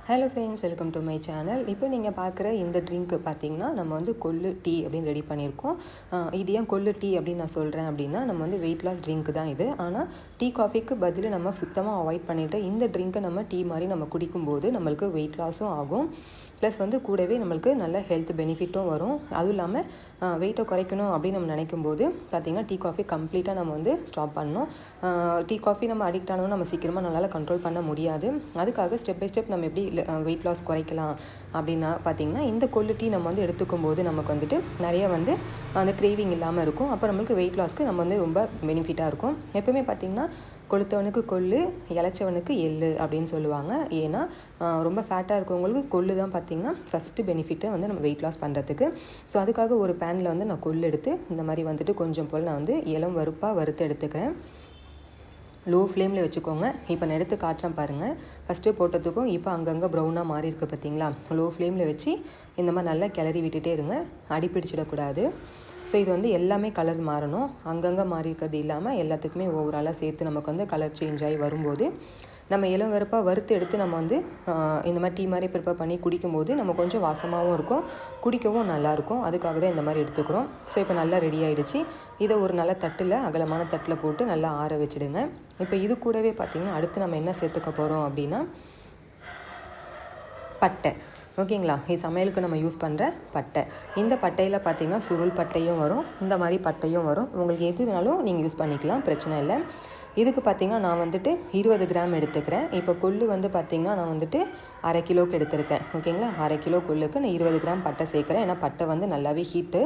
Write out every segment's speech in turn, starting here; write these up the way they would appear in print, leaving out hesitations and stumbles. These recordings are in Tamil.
Hello friends, welcome to my channel. இப்போ நீங்கள் பார்க்குற இந்த ட்ரிங்க்கு பார்த்தீங்கன்னா நம்ம வந்து கொள்ளு டீ அப்படின்னு ரெடி பண்ணியிருக்கோம். இது ஏன் கொள்ளு டீ அப்படின்னு நான் சொல்கிறேன் அப்படின்னா, நம்ம வந்து வெயிட் லாஸ் ட்ரிங்க் தான் இது. ஆனால் டீ காஃபிக்கு பதில் நம்ம சுத்தமாக அவாய்ட் பண்ணிவிட்டு இந்த ட்ரிங்க்கை நம்ம டீ மாதிரி நம்ம குடிக்கும்போது நம்மளுக்கு வெயிட் லாஸும் ஆகும், ப்ளஸ் வந்து கூடவே நம்மளுக்கு நல்ல ஹெல்த் பெனிஃபிட்டும் வரும். அதுவும் இல்லாமல் வெயிட்டை குறைக்கணும் அப்படின்னு நம்ம நினைக்கும்போது பார்த்திங்கன்னா டீ காஃபி கம்ப்ளீட்டாக நம்ம வந்து ஸ்டாப் பண்ணணும். டீ காஃபி நம்ம அடிக்ட் ஆனோம் நம்ம சீக்கிரமாக நம்மளால் கண்ட்ரோல் பண்ண முடியாது. அதுக்காக ஸ்டெப் பை ஸ்டெப் நம்ம எப்படி வெயிட் லாஸ் குறைக்கலாம் அப்படின்னா பார்த்திங்கன்னா இந்த கொள்ளு டீ நம்ம வந்து எடுத்துக்கும் போது நமக்கு வந்துட்டு நிறைய வந்து அந்த கிரேவிங் இல்லாமல் இருக்கும். அப்போ நம்மளுக்கு வெயிட் லாஸ்க்கு நம்ம வந்து ரொம்ப பெனிஃபிட்டாக இருக்கும். எப்போவுமே பார்த்திங்கன்னா கொளுத்தவனுக்கு கொள்ளு, இளைச்சவனுக்கு எள்ளு அப்படின்னு சொல்லுவாங்க. ஏன்னா ரொம்ப ஃபேட்டாக இருக்கவங்களுக்கு கொள்ளு தான் பார்த்திங்கன்னா ஃபஸ்ட்டு பெனிஃபிட்டு வந்து நம்ம வெயிட் லாஸ் பண்ணுறதுக்கு. ஸோ அதுக்காக ஒரு பேனில் வந்து நான் கொள்ளு எடுத்து இந்த மாதிரி வந்துட்டு கொஞ்சம் போல் நான் வந்து இளம் வறுத்து எடுத்துக்கிறேன். லோ ஃப்ளேமில் வச்சுக்கோங்க. இப்போ நான் எடுத்து காட்டுறேன் பாருங்கள். ஃபஸ்ட்டு போட்டதுக்கும் இப்போ அங்கங்கே ப்ரௌனாக மாறி இருக்குது பார்த்திங்களா. லோ ஃப்ளேமில் வச்சு இந்த மாதிரி நல்லா கிளறி விட்டுட்டே இருங்க, அடி பிடிச்சிடக்கூடாது. ஸோ இது வந்து எல்லாமே கலர் மாறணும். அங்கங்கே மாறி இருக்கிறது இல்லாமல் எல்லாத்துக்குமே ஓவராலாக சேர்த்து நமக்கு வந்து கலர் சேஞ்ச் ஆகி வரும்போது நம்ம இளம் வறுத்து எடுத்து நம்ம வந்து இந்த மாதிரி டீ மாதிரி ப்ரிப்பேர் பண்ணி குடிக்கும்போது நம்ம கொஞ்சம் வாசமாகவும் இருக்கும், குடிக்கவும் நல்லாயிருக்கும். அதுக்காக தான் இந்த மாதிரி எடுத்துக்கிறோம். ஸோ இப்போ நல்லா ரெடி ஆகிடுச்சு. இதை ஒரு நல்ல தட்டில், அகலமான தட்டில் போட்டு நல்லா ஆற வச்சுடுங்க. இப்போ இது கூடவே பார்த்திங்கன்னா அடுத்து நம்ம என்ன சேர்த்துக்க போகிறோம் அப்படின்னா பட்டை. ஓகேங்களா, இது சமையலுக்கு நம்ம யூஸ் பண்ணுற பட்டை. இந்த பட்டையில் பார்த்திங்கன்னா சுருள் பட்டையும் வரும், இந்த மாதிரி பட்டையும் வரும். உங்களுக்கு எது வேணாலும் நீங்கள் யூஸ் பண்ணிக்கலாம், பிரச்சனை இல்லை. இதுக்கு பார்த்திங்கன்னா நான் வந்துட்டு 20 கிராம் எடுத்துக்கிறேன். இப்போ கொள்ளு வந்து பார்த்திங்கன்னா நான் வந்துட்டு அரை கிலோவுக்கு எடுத்துருக்கேன். ஓகேங்களா, அரை கிலோ கொள்ளுக்கு நான் 20 கிராம் பட்டை சேர்க்குறேன். ஏன்னா பட்டை வந்து நல்லாவே ஹீட்டு.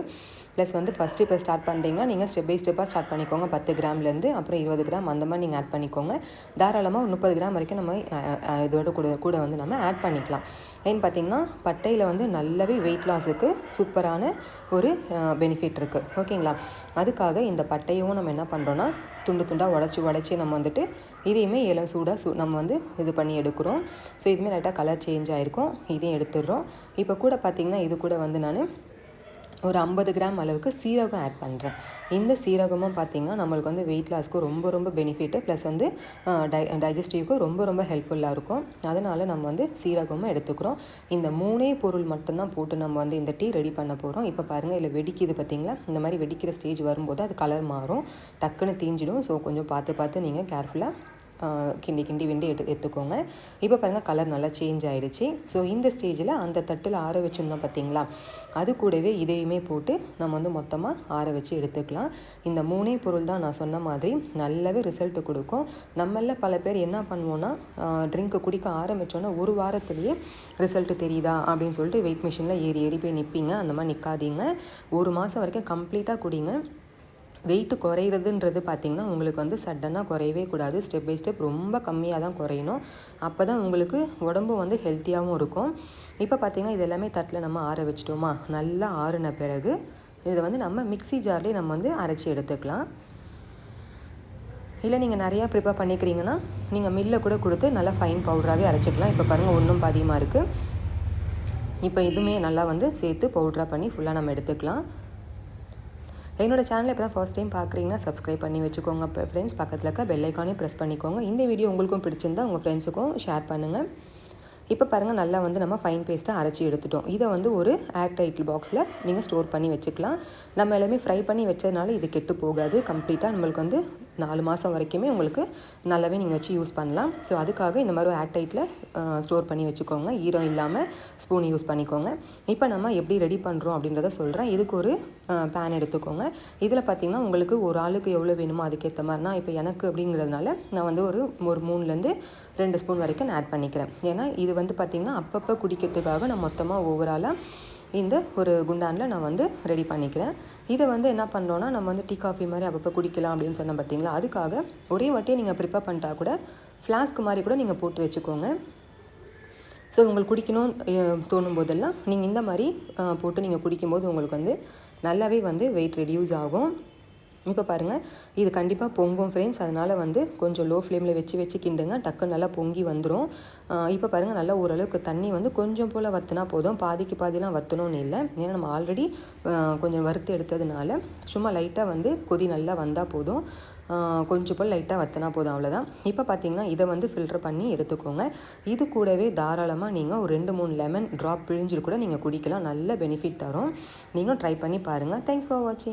ப்ளஸ் வந்து ஃபஸ்ட்டு இப்போ ஸ்டார்ட் பண்ணுறீங்கன்னா நீங்கள் ஸ்டெப் பை ஸ்டெப்பாக ஸ்டார்ட் பண்ணிக்கோங்க. 10 கிராம்லேருந்து அப்புறம் 20 கிராம் அந்த மாதிரி நீங்கள் ஆட் பண்ணிக்கோங்க. தாராளமாக ஒரு 30 கிராம் வரைக்கும் நம்ம இதோட கூட வந்து நம்ம ஆட் பண்ணிக்கலாம். ஏன்னு பார்த்திங்கன்னா பட்டையில் வந்து நல்லாவே வெயிட் லாஸுக்கு சூப்பரான ஒரு பெனிஃபிட் இருக்குது. ஓகேங்களா, அதுக்காக இந்த பட்டையும் நம்ம என்ன பண்ணுறோன்னா துண்டு துண்டாக உடச்சி நம்ம வந்துட்டு இதையுமே இளம் சூடாக நம்ம வந்து இது பண்ணி எடுக்கிறோம். ஸோ இதுவுமே லைட்டாக கலர் சேஞ்ச் ஆகிருக்கும், இதையும் எடுத்துடுறோம். இப்போ கூட பார்த்திங்கன்னா இது கூட வந்து நான் ஒரு 50 கிராம் அளவுக்கு சீரகம் ஆட் பண்ணுறேன். இந்த சீரகமும் பார்த்திங்கன்னா நம்மளுக்கு வந்து வெயிட் லாஸ்க்கு ரொம்ப பெனிஃபிட்டு, ப்ளஸ் வந்து டைஜஸ்டிவ்க்கும் ரொம்ப ஹெல்ப்ஃபுல்லாக இருக்கும். அதனால் நம்ம வந்து சீரகமும் எடுத்துக்கிறோம். இந்த 3 பொருள் மட்டும்தான் போட்டு நம்ம வந்து இந்த டீ ரெடி பண்ண போகிறோம். இப்போ பாருங்கள், இதில் வெடிக்குது பார்த்திங்களா. இந்த மாதிரி வெடிக்கிற ஸ்டேஜ் வரும்போது அது கலர் மாறும், டக்குன்னு தீஞ்சிடும். ஸோ கொஞ்சம் பார்த்து நீங்கள் கேர்ஃபுல்லாக கிண்டி எடுத்துக்கோங்க. இப்போ பாருங்கள் கலர் நல்லா சேஞ்ச் ஆகிடுச்சு. ஸோ இந்த ஸ்டேஜில் அந்த தட்டில் ஆற வச்சுருந்தோம் பார்த்திங்களா, அது கூடவே இதையுமே போட்டு நம்ம வந்து மொத்தமாக ஆற வச்சு எடுத்துக்கலாம். இந்த 3 பொருள் தான் நான் சொன்ன மாதிரி நல்லாவே ரிசல்ட்டு கொடுக்கும். நம்மள பல பேர் என்ன பண்ணுவோன்னா ட்ரிங்க்கு குடிக்க ஆரம்பித்தோன்னா ஒரு வாரத்துலேயே ரிசல்ட்டு தெரியுதா அப்படின்னு சொல்லிட்டு வெயிட் மிஷினில் ஏறி போய் நிற்பீங்க. அந்த மாதிரி நிற்காதீங்க. 1 மாதம் வரைக்கும் கம்ப்ளீட்டாக குடிங்க. வெயிட்டு குறையிறதுன்றது பார்த்திங்கன்னா உங்களுக்கு வந்து சடனாக குறையவே கூடாது. ஸ்டெப் பை ஸ்டெப் ரொம்ப கம்மியாக தான் குறையணும். அப்போ தான் உங்களுக்கு உடம்பு வந்து ஹெல்த்தியாகவும் இருக்கும். இப்போ பார்த்திங்கன்னா இது எல்லாமே தட்டில் நம்ம ஆற வச்சிட்டோமா. நல்லா ஆறின பிறகு இதை வந்து நம்ம மிக்ஸி ஜார்லேயே நம்ம வந்து அரைச்சி எடுத்துக்கலாம். இல்லை நீங்கள் நிறையா ப்ரிப்பேர் பண்ணிக்கிறீங்கன்னா நீங்கள் மில்லில் கூட கொடுத்து நல்லா ஃபைன் பவுடராகவே அரைச்சிக்கலாம். இப்போ பாருங்கள் ஒன்றும் பாதியமாக இருக்குது. இப்போ இதுவுமே நல்லா வந்து சேர்த்து பவுடராக பண்ணி ஃபுல்லாக நம்ம எடுத்துக்கலாம். என்னோட சேனலை இப்போ தான் ஃபர்ஸ்ட் டைம் பார்க்குறீங்கன்னா சப்ஸ்கிரைப் பண்ணி வச்சுக்கோங்க. இப்போ ஃப்ரெண்ட்ஸ் பக்கத்தில் இருக்க பெல் ஐக்கானே ப்ரெஸ் பண்ணிக்கோங்க. இந்த வீடியோ உங்களுக்கும் பிடிச்சிருந்தா உங்கள் ஃப்ரெண்ட்ஸுக்கும் ஷேர் பண்ணுங்கள். இப்போ பாருங்கள் நல்லா வந்து நம்ம ஃபைன் பேஸ்ட்டாக அரைச்சி எடுத்துட்டோம். இதை வந்து ஒரு ஏர் டைட் பாக்ஸில் நீங்கள் ஸ்டோர் பண்ணி வச்சுக்கலாம். நம்ம எல்லாமே ஃப்ரை பண்ணி வச்சதுனால இது கெட்டு போகாது. கம்ப்ளீட்டாக நம்மளுக்கு வந்து 4 மாதம் வரைக்குமே உங்களுக்கு நல்லாவே நீங்கள் வச்சு யூஸ் பண்ணலாம். ஸோ அதுக்காக இந்த மாதிரி ஏர் டைட்டில் ஸ்டோர் பண்ணி வச்சுக்கோங்க. ஈரம் இல்லாமல் ஸ்பூன் யூஸ் பண்ணிக்கோங்க. இப்போ நம்ம எப்படி ரெடி பண்ணுறோம் அப்படின்றத சொல்கிறேன். இதுக்கு ஒரு பேன் எடுத்துக்கோங்க. இதில் பார்த்திங்கன்னா உங்களுக்கு ஒரு ஆளுக்கு எவ்வளோ வேணுமோ அதுக்கேற்ற மாதிரினா இப்போ எனக்கு அப்படிங்கிறதுனால நான் வந்து ஒரு 3லேருந்து 2 ஸ்பூன் வரைக்கும் நான் ஆட் பண்ணிக்கிறேன். ஏன்னா இது வந்து பார்த்திங்கன்னா அப்பப்போ குடிக்கிறதுக்காக நான் மொத்தமாக ஓவராலாக இந்த ஒரு குண்டானில் நான் வந்து ரெடி பண்ணிக்கிறேன். இதை வந்து என்ன பண்ணுறோன்னா நம்ம வந்து டீ காஃபி மாதிரி அப்பப்போ குடிக்கலாம் அப்படின்னு சொன்னால் பார்த்திங்களா, அதுக்காக ஒரே வாட்டியே நீங்கள் ப்ரிப்பேர் பண்ணிட்டா கூட ஃப்ளாஸ்க் மாதிரி கூட நீங்கள் போட்டு வச்சுக்கோங்க. ஸோ உங்களுக்கு குடிக்கணும்னு தோணும் போதெல்லாம் நீங்கள் இந்த மாதிரி போட்டு நீங்கள் குடிக்கும்போது உங்களுக்கு வந்து நல்லாவே வந்து வெயிட் ரெடியூஸ் ஆகும். இப்போ பாருங்கள் இது கண்டிப்பாக பொங்கும் ஃப்ரெண்ட்ஸ். அதனால் வந்து கொஞ்சம் லோ ஃப்ளேமில் வச்சு கிண்டுங்க. டக்குன்னு நல்லா பொங்கி வந்துடும். இப்போ பாருங்கள் நல்லா ஓரளவுக்கு தண்ணி வந்து கொஞ்சம் போல் வற்றினா போதும். பாதிலாம் வற்றணும்னு இல்லை. ஏன்னா நம்ம ஆல்ரெடி கொஞ்சம் வறுத்து எடுத்ததுனால சும்மா லைட்டாக வந்து கொதி நல்லா வந்தால் போதும். கொஞ்சம் போல் லைட்டாக வற்றினா போதும், அவ்வளோதான். இப்போ பார்த்தீங்கன்னா இதை வந்து ஃபில்டர் பண்ணி எடுத்துக்கோங்க. இது கூடவே தாராளமாக நீங்கள் ஒரு 2-3 லெமன் ட்ராப் பிழிஞ்சிட்டு கூட நீங்கள் குடிக்கலாம். நல்ல பெனிஃபிட் தரும். நீங்களும் ட்ரை பண்ணி பாருங்கள். தேங்க்ஸ் ஃபார் வாட்சிங்.